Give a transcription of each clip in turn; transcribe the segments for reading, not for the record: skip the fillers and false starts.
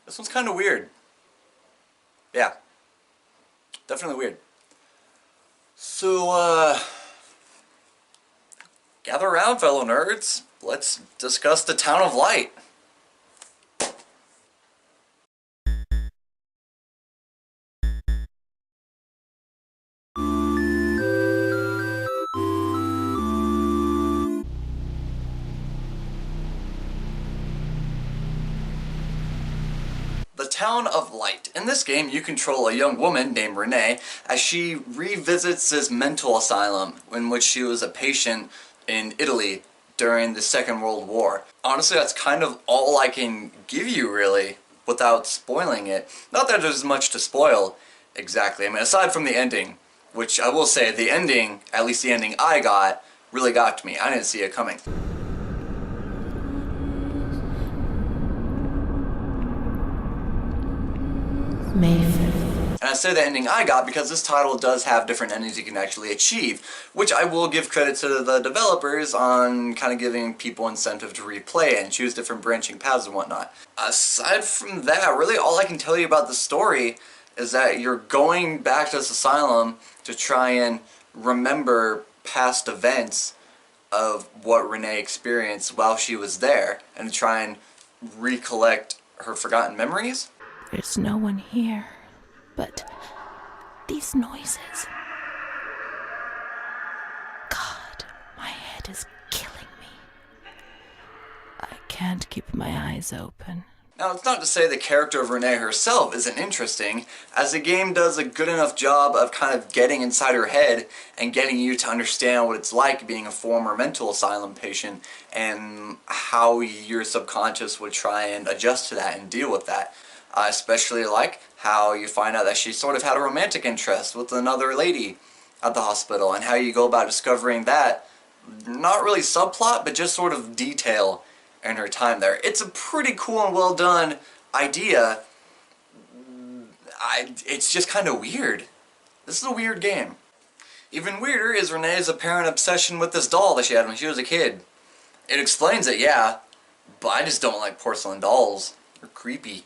This one's kind of weird. Yeah. Definitely weird. So, gather around, fellow nerds. Let's discuss the Town of Light. The Town of Light. In this game, you control a young woman named Renee as she revisits this mental asylum in which she was a patient in Italy during the Second World War. Honestly, that's kind of all I can give you, really, without spoiling it. Not that there's much to spoil, exactly. I mean, aside from the ending, which I will say, the ending, at least the ending I got, really got to me. I didn't see it coming. And I say the ending I got because this title does have different endings you can actually achieve, which I will give credit to the developers on kind of giving people incentive to replay it and choose different branching paths and whatnot. Aside from that, really all I can tell you about the story is that you're going back to this asylum to try and remember past events of what Renee experienced while she was there and to try and recollect her forgotten memories. There's no one here, but these noises. God, my head is killing me. I can't keep my eyes open. Now, it's not to say the character of Renee herself isn't interesting, as the game does a good enough job of kind of getting inside her head and getting you to understand what it's like being a former mental asylum patient and how your subconscious would try and adjust to that and deal with that. Especially like how you find out that she sort of had a romantic interest with another lady at the hospital and how you go about discovering that. Not really subplot, but just sort of detail in her time there. It's a pretty cool and well done idea. It's just kind of weird. This is a weird game. Even weirder is Renee's apparent obsession with this doll that she had when she was a kid. It explains it, yeah, but I just don't like porcelain dolls. They're creepy.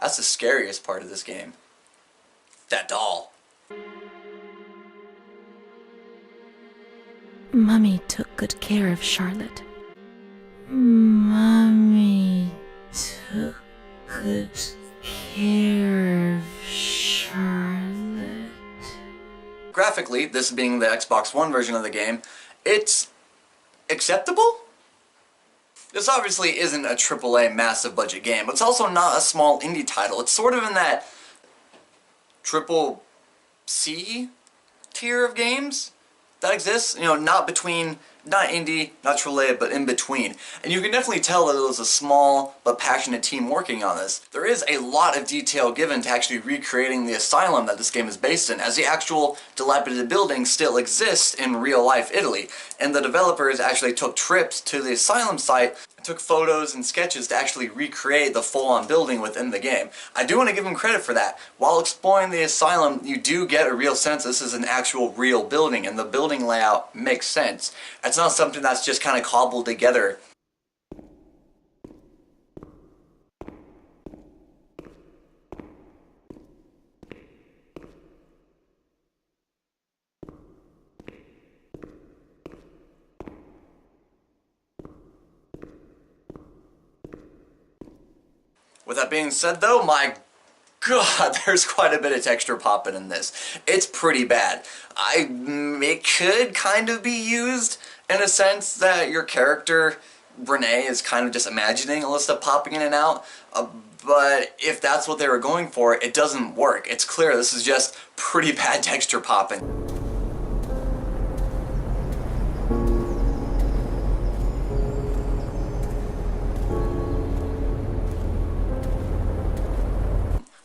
That's the scariest part of this game. That doll. Mummy took good care of Charlotte. Mummy took good care of Charlotte. Graphically, this being the Xbox One version of the game, it's acceptable? This obviously isn't a AAA massive budget game, but it's also not a small indie title. It's sort of in that triple C tier of games that exists. You know, not indie, not AAA, but in between. And you can definitely tell that it was a small but passionate team working on this. There is a lot of detail given to actually recreating the asylum that this game is based in, as the actual dilapidated building still exists in real life Italy. And the developers actually took trips to the asylum site, took photos and sketches to actually recreate the full-on building within the game. I do want to give them credit for that. While exploring the asylum, you do get a real sense this is an actual real building, and the building layout makes sense. It's not something that's just kind of cobbled together. With that being said though, my God, there's quite a bit of texture popping in this. It's pretty bad. It could kind of be used in a sense that your character, Renee, is kind of just imagining a list of popping in and out, but if that's what they were going for, it doesn't work. It's clear this is just pretty bad texture popping.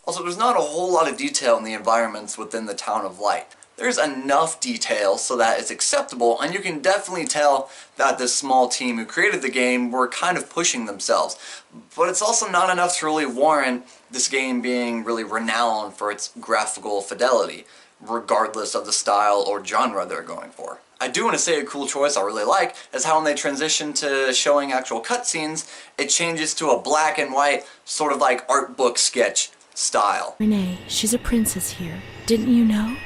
Also, there's not a whole lot of detail in the environments within the Town of Light. There's enough detail so that it's acceptable, and you can definitely tell that this small team who created the game were kind of pushing themselves. But it's also not enough to really warrant this game being really renowned for its graphical fidelity, regardless of the style or genre they're going for. I do want to say a cool choice I really like is how when they transition to showing actual cutscenes, it changes to a black and white, sort of like art book sketch style. Renee, she's a princess here. Didn't you know?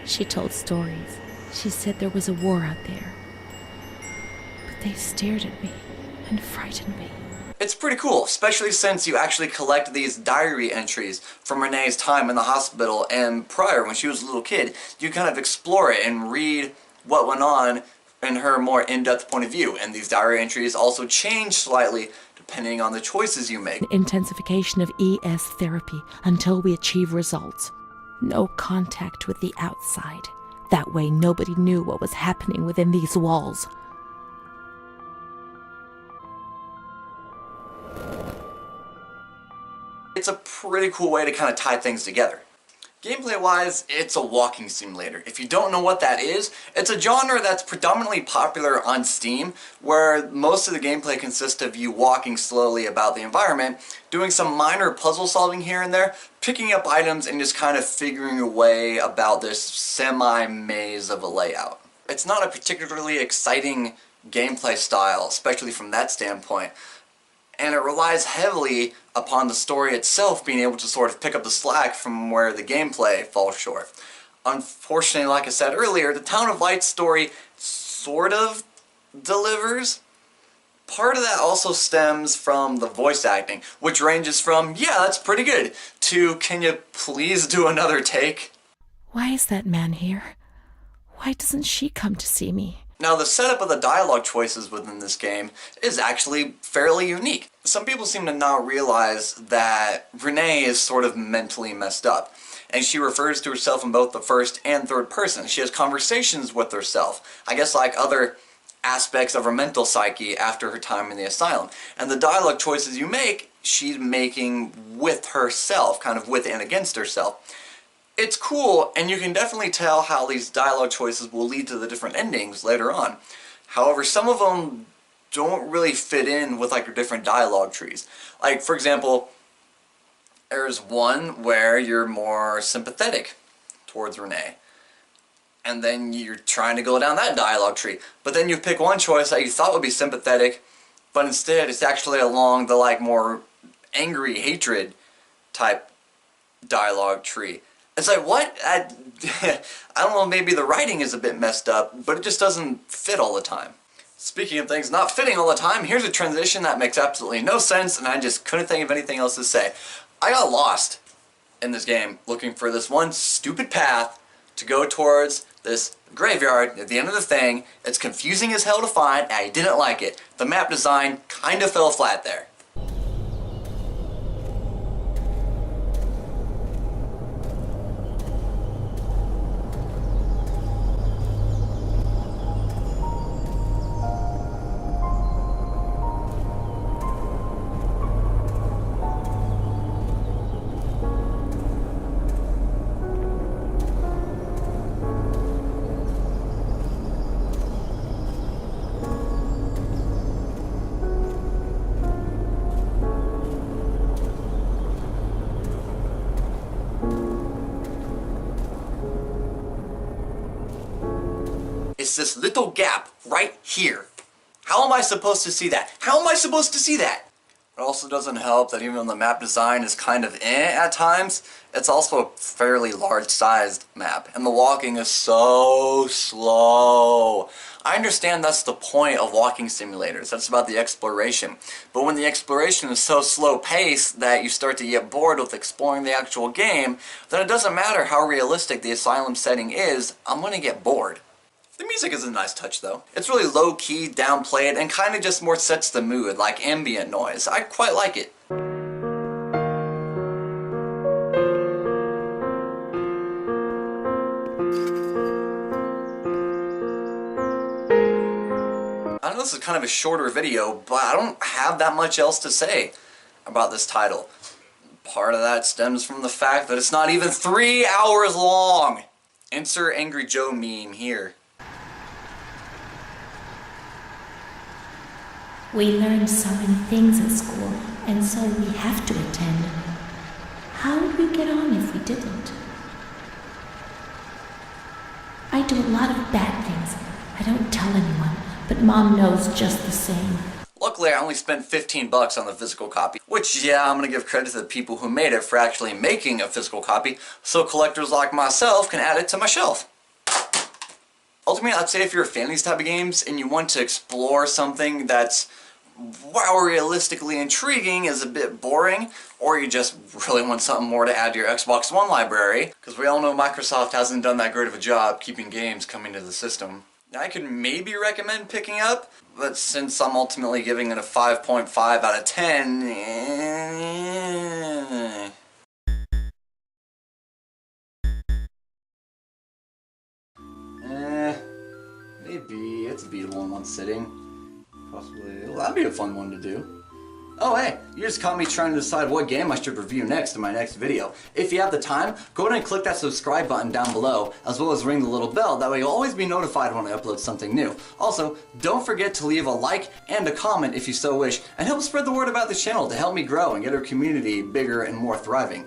She told stories. She said there was a war out there. But they stared at me and frightened me. It's pretty cool, especially since you actually collect these diary entries from Renee's time in the hospital and prior when she was a little kid. You kind of explore it and read what went on in her more in-depth point of view. And these diary entries also change slightly depending on the choices you make. Intensification of ES therapy until we achieve results. No contact with the outside. That way nobody knew what was happening within these walls. It's a pretty cool way to kind of tie things together. Gameplay-wise, it's a walking simulator. If you don't know what that is, it's a genre that's predominantly popular on Steam, where most of the gameplay consists of you walking slowly about the environment, doing some minor puzzle solving here and there, picking up items, and just kind of figuring your way about this semi-maze of a layout. It's not a particularly exciting gameplay style, especially from that standpoint, and it relies heavily upon the story itself being able to sort of pick up the slack from where the gameplay falls short. Unfortunately, like I said earlier, the Town of Light story sort of delivers. Part of that also stems from the voice acting, which ranges from, yeah, that's pretty good, to, can you please do another take? Why is that man here? Why doesn't she come to see me? Now, the setup of the dialogue choices within this game is actually fairly unique. Some people seem to not realize that Renee is sort of mentally messed up, and she refers to herself in both the first and third person. She has conversations with herself, I guess like other aspects of her mental psyche after her time in the asylum. And the dialogue choices you make, she's making with herself, kind of with and against herself. It's cool, and you can definitely tell how these dialogue choices will lead to the different endings later on. However, some of them don't really fit in with like your different dialogue trees. Like, for example, there's one where you're more sympathetic towards Renee, and then you're trying to go down that dialogue tree. But then you pick one choice that you thought would be sympathetic, but instead it's actually along the like more angry hatred type dialogue tree. It's like, what? I don't know, maybe the writing is a bit messed up, but it just doesn't fit all the time. Speaking of things not fitting all the time, here's a transition that makes absolutely no sense, and I just couldn't think of anything else to say. I got lost in this game looking for this one stupid path to go towards this graveyard at the end of the thing. It's confusing as hell to find, and I didn't like it. The map design kind of fell flat there. It's this little gap right here. How am I supposed to see that? How am I supposed to see that? It also doesn't help that even though the map design is kind of at times, it's also a fairly large-sized map, and the walking is so slow. I understand that's the point of walking simulators. That's about the exploration. But when the exploration is so slow-paced that you start to get bored with exploring the actual game, then it doesn't matter how realistic the asylum setting is, I'm going to get bored. The music is a nice touch though. It's really low-key, downplayed, and kind of just more sets the mood, like ambient noise. I quite like it. I know this is kind of a shorter video, but I don't have that much else to say about this title. Part of that stems from the fact that it's not even 3 hours long. Insert Angry Joe meme here. We learned so many things at school, and so we have to attend. How would we get on if we didn't? I do a lot of bad things. I don't tell anyone, but Mom knows just the same. Luckily, I only spent 15 bucks on the physical copy, which, yeah, I'm gonna give credit to the people who made it for actually making a physical copy, so collectors like myself can add it to my shelf. Ultimately, I'd say if you're a fan of these type of games and you want to explore something that's, while realistically intriguing, is a bit boring, or you just really want something more to add to your Xbox One library, because we all know Microsoft hasn't done that great of a job keeping games coming to the system, I could maybe recommend picking up, but since I'm ultimately giving it a 5.5 out of 10, maybe it's beatable in one sitting. Possibly, well, that'd be a fun one to do. Oh hey, you just caught me trying to decide what game I should review next in my next video. If you have the time, go ahead and click that subscribe button down below, as well as ring the little bell, that way you'll always be notified when I upload something new. Also, don't forget to leave a like and a comment if you so wish, and help spread the word about the channel to help me grow and get our community bigger and more thriving.